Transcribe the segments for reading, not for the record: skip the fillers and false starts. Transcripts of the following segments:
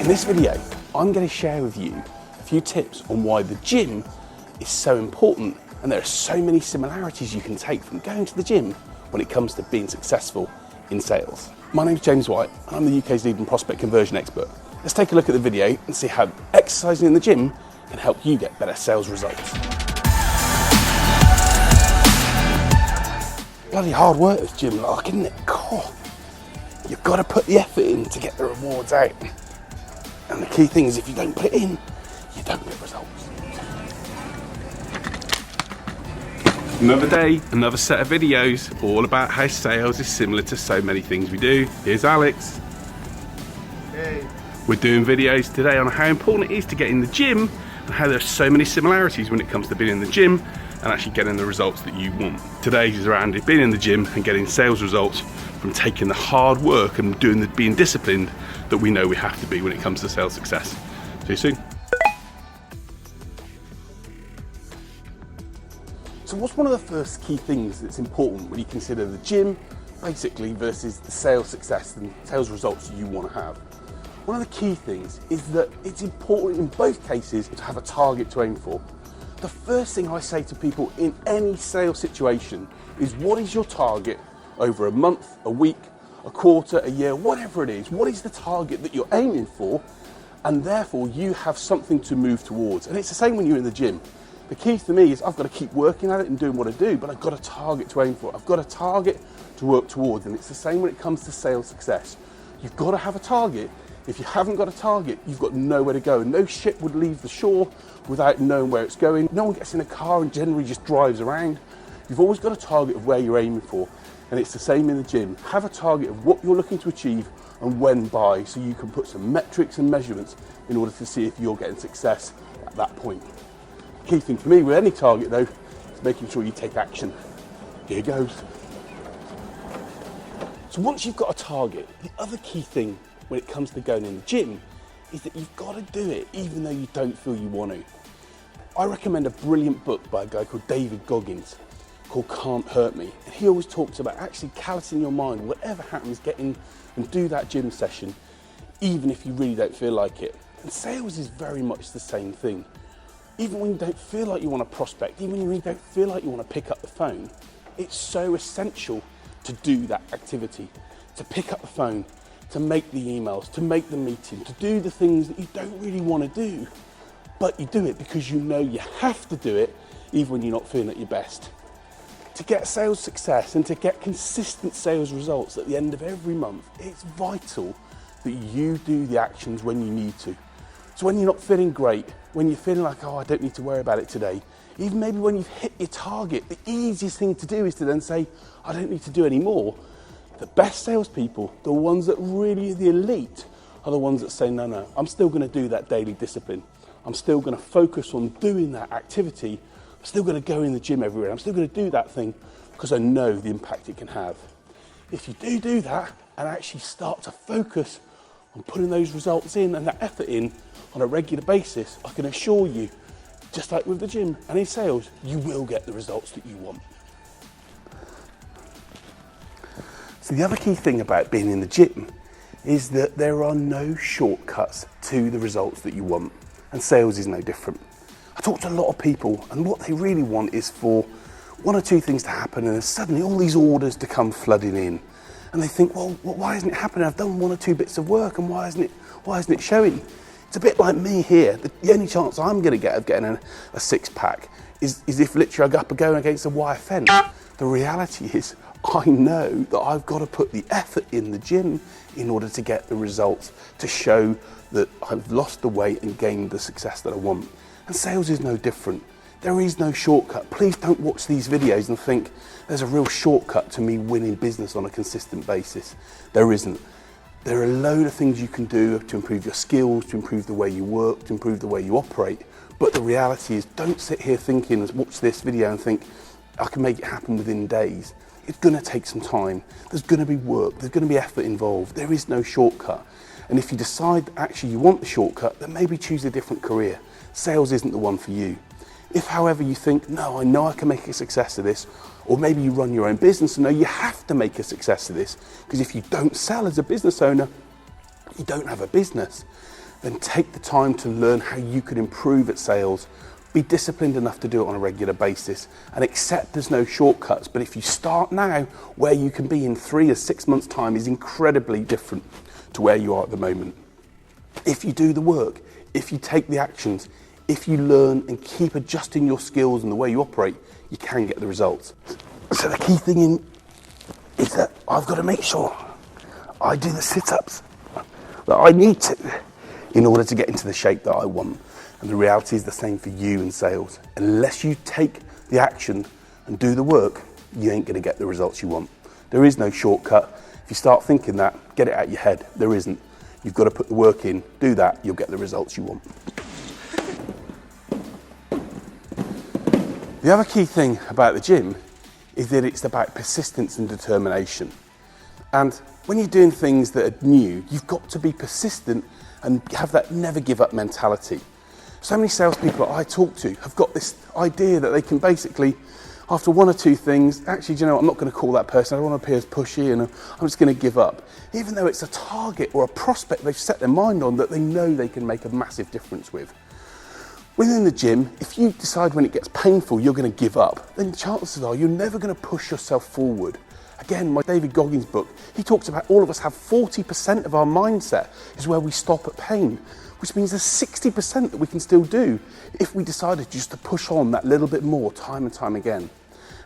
In this video, I'm going to share with you a few tips on why the gym is so important, and there are so many similarities you can take from going to the gym when it comes to being successful in sales. My name's James White, and I'm the UK's leading prospect conversion expert. Let's take a look at the video and see how exercising in the gym can help you get better sales results. Bloody hard work this gym like, isn't it? God, you've got to put the effort in to get the rewards out. And the key thing is, if you don't put it in, you don't get results. Another day, another set of videos, all about how sales is similar to so many things we do. Here's Alex. Hey. We're doing videos today on how important it is to get in the gym and how there are so many similarities when it comes to being in the gym and actually getting the results that you want. Today's is around being in the gym and getting sales results from taking the hard work and being disciplined that we know we have to be when it comes to sales success. See you soon. So what's one of the first key things that's important when you consider the gym, basically, versus the sales success and sales results you want to have? One of the key things is that it's important in both cases to have a target to aim for. The first thing I say to people in any sales situation is, what is your target over a month, a week, a quarter, a year, whatever it is? What is the target that you're aiming for? And therefore you have something to move towards. And it's the same when you're in the gym. The key for me is I've got to keep working at it and doing what I do, but I've got a target to aim for. I've got a target to work towards. And it's the same when it comes to sales success. You've got to have a target. If you haven't got a target, you've got nowhere to go. No ship would leave the shore without knowing where it's going. No one gets in a car and generally just drives around. You've always got a target of where you're aiming for. And it's the same in the gym. Have a target of what you're looking to achieve and when by, so you can put some metrics and measurements in order to see if you're getting success at that point. The key thing for me with any target, though, is making sure you take action. Here goes. So once you've got a target, the other key thing when it comes to going in the gym is that you've got to do it even though you don't feel you want to. I recommend a brilliant book by a guy called David Goggins called Can't Hurt Me. And he always talks about actually callousing your mind, whatever happens, get in and do that gym session, even if you really don't feel like it. And sales is very much the same thing. Even when you don't feel like you want to prospect, even when you don't feel like you want to pick up the phone, it's so essential to do that activity, to pick up the phone, to make the emails, to make the meeting, to do the things that you don't really want to do, but you do it because you know you have to do it even when you're not feeling at your best. To get sales success and to get consistent sales results at the end of every month, it's vital that you do the actions when you need to. So when you're not feeling great, when you're feeling like, oh, I don't need to worry about it today, even maybe when you've hit your target, the easiest thing to do is to then say, I don't need to do any more. The best salespeople, the ones that really are the elite, are the ones that say, no, I'm still going to do that daily discipline. I'm still going to focus on doing that activity. I'm still going to go in the gym every day. I'm still going to do that thing because I know the impact it can have. If you do that and actually start to focus on putting those results in and that effort in on a regular basis, I can assure you, just like with the gym and in sales, you will get the results that you want. So the other key thing about being in the gym is that there are no shortcuts to the results that you want, and sales is no different. I talk to a lot of people, and what they really want is for one or two things to happen, and then suddenly all these orders to come flooding in. And they think, well, why isn't it happening? I've done one or two bits of work, and why isn't it showing? It's a bit like me here. The only chance I'm going to get of getting a six-pack is if literally I go against a wire fence. The reality is, I know that I've got to put the effort in the gym in order to get the results, to show that I've lost the weight and gained the success that I want. And sales is no different. There is no shortcut. Please don't watch these videos and think there's a real shortcut to me winning business on a consistent basis. There isn't. There are a load of things you can do to improve your skills, to improve the way you work, to improve the way you operate. But the reality is, don't sit here thinking, watch this video and think, I can make it happen within days. It's going to take some time. There's going to be work. There's going to be effort involved. There is no shortcut. And if you decide actually you want the shortcut, then maybe choose a different career. Sales isn't the one for you. If, however, you think, no, I know I can make a success of this, or maybe you run your own business and know you have to make a success of this, because if you don't sell as a business owner, you don't have a business. then take the time to learn how you can improve at sales. Be disciplined enough to do it on a regular basis and accept there's no shortcuts. But if you start now, where you can be in 3 or 6 months' time is incredibly different to where you are at the moment. If you do the work, if you take the actions, if you learn and keep adjusting your skills and the way you operate, you can get the results. So the key thing is that I've got to make sure I do the sit-ups that I need to in order to get into the shape that I want. And the reality is the same for you in sales. Unless you take the action and do the work, you ain't going to get the results you want. There is no shortcut. If you start thinking that, get it out of your head. There isn't. You've got to put the work in, do that, you'll get the results you want. The other key thing about the gym is that it's about persistence and determination. And when you're doing things that are new, you've got to be persistent and have that never give up mentality. So many salespeople that I talk to have got this idea that they can basically, after 1 or 2 things, actually, do you know what, I'm not going to call that person, I don't want to appear as pushy and I'm just going to give up. Even though it's a target or a prospect they've set their mind on that they know they can make a massive difference with. Within the gym, if you decide when it gets painful you're going to give up, then chances are you're never going to push yourself forward. Again, my David Goggins book, he talks about all of us have 40% of our mindset is where we stop at pain, which means there's 60% that we can still do if we decided just to push on that little bit more time and time again.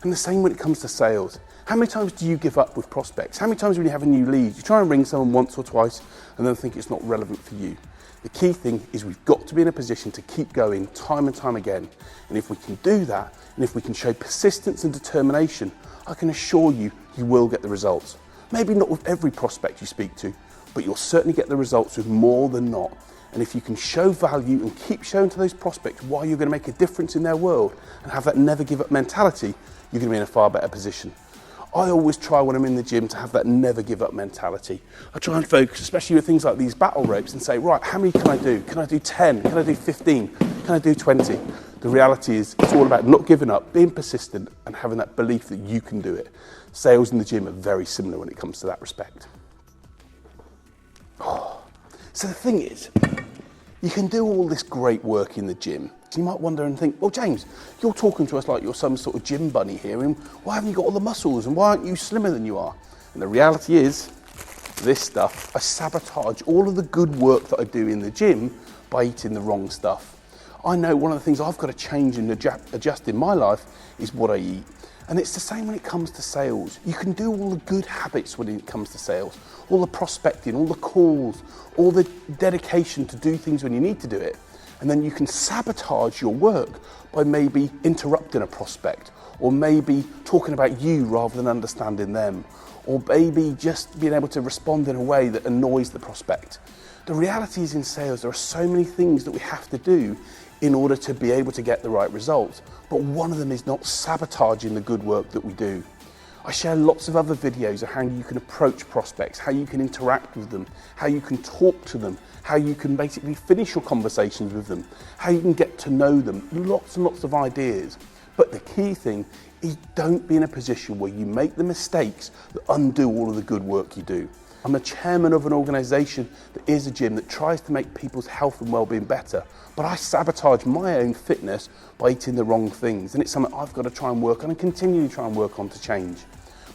And the same when it comes to sales. How many times do you give up with prospects? How many times when you have a new lead, you try and ring someone once or twice and then think it's not relevant for you? The key thing is we've got to be in a position to keep going time and time again. And if we can do that, and if we can show persistence and determination, I can assure you, you will get the results. Maybe not with every prospect you speak to, but you'll certainly get the results with more than not. And if you can show value and keep showing to those prospects why you're going to make a difference in their world and have that never give up mentality, you're going to be in a far better position. I always try when I'm in the gym to have that never give up mentality. I try and focus, especially with things like these battle ropes, and say, right, how many can I do? Can I do 10? Can I do 15? Can I do 20? The reality is it's all about not giving up, being persistent and having that belief that you can do it. Sales in the gym are very similar when it comes to that respect. So the thing is, you can do all this great work in the gym. You might wonder and think, well, James, you're talking to us like you're some sort of gym bunny here, and why haven't you got all the muscles, and why aren't you slimmer than you are? And the reality is, this stuff, I sabotage all of the good work that I do in the gym by eating the wrong stuff. I know one of the things I've got to change and adjust in my life is what I eat. And it's the same when it comes to sales. You can do all the good habits when it comes to sales, all the prospecting, all the calls, all the dedication to do things when you need to do it. And then you can sabotage your work by maybe interrupting a prospect, or maybe talking about you rather than understanding them, or maybe just being able to respond in a way that annoys the prospect. The reality is in sales, there are so many things that we have to do in order to be able to get the right results, but one of them is not sabotaging the good work that we do. I share lots of other videos of how you can approach prospects, how you can interact with them, how you can talk to them, how you can basically finish your conversations with them, how you can get to know them, lots and lots of ideas. But the key thing is don't be in a position where you make the mistakes that undo all of the good work you do. I'm the chairman of an organisation that is a gym that tries to make people's health and well-being better, but I sabotage my own fitness by eating the wrong things, and it's something I've got to try and work on and continually try and work on to change.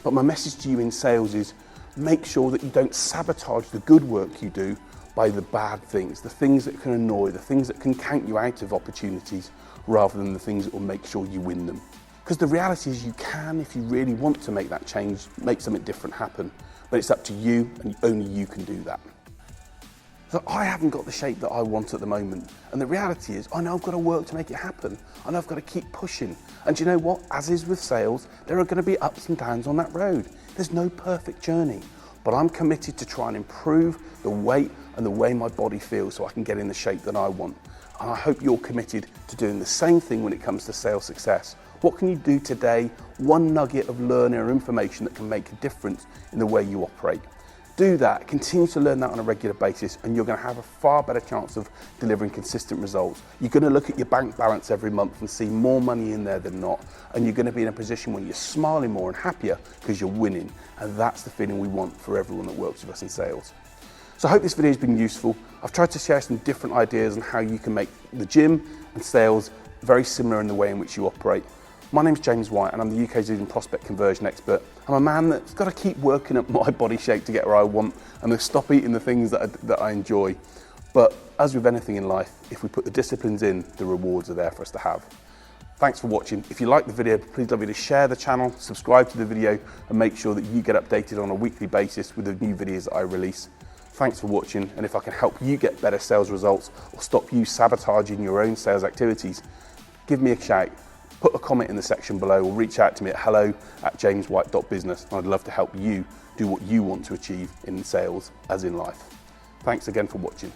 But my message to you in sales is make sure that you don't sabotage the good work you do by the bad things, the things that can annoy, the things that can count you out of opportunities, rather than the things that will make sure you win them. Because the reality is you can, if you really want to make that change, make something different happen. But it's up to you, and only you can do that. So I haven't got the shape that I want at the moment. And the reality is, I know I've got to work to make it happen. I know I've got to keep pushing. And do you know what? As is with sales, there are going to be ups and downs on that road. There's no perfect journey. But I'm committed to try and improve the weight and the way my body feels so I can get in the shape that I want. And I hope you're committed to doing the same thing when it comes to sales success. What can you do today? One nugget of learning or information that can make a difference in the way you operate. Do that, continue to learn that on a regular basis, and you're going to have a far better chance of delivering consistent results. You're going to look at your bank balance every month and see more money in there than not, and you're going to be in a position where you're smiling more and happier because you're winning, and that's the feeling we want for everyone that works with us in sales. So I hope this video has been useful. I've tried to share some different ideas on how you can make the gym and sales very similar in the way in which you operate. My name's James White and I'm the UK's leading prospect conversion expert. I'm a man that's got to keep working up my body shape to get where I want and to stop eating the things that I enjoy. But as with anything in life, if we put the disciplines in, the rewards are there for us to have. Thanks for watching. If you like the video, please love you to share the channel, subscribe to the video and make sure that you get updated on a weekly basis with the new videos that I release. Thanks for watching, and if I can help you get better sales results or stop you sabotaging your own sales activities, give me a shout. Put a comment in the section below or reach out to me at hello@jameswhite.business. I'd love to help you do what you want to achieve in sales as in life. Thanks again for watching.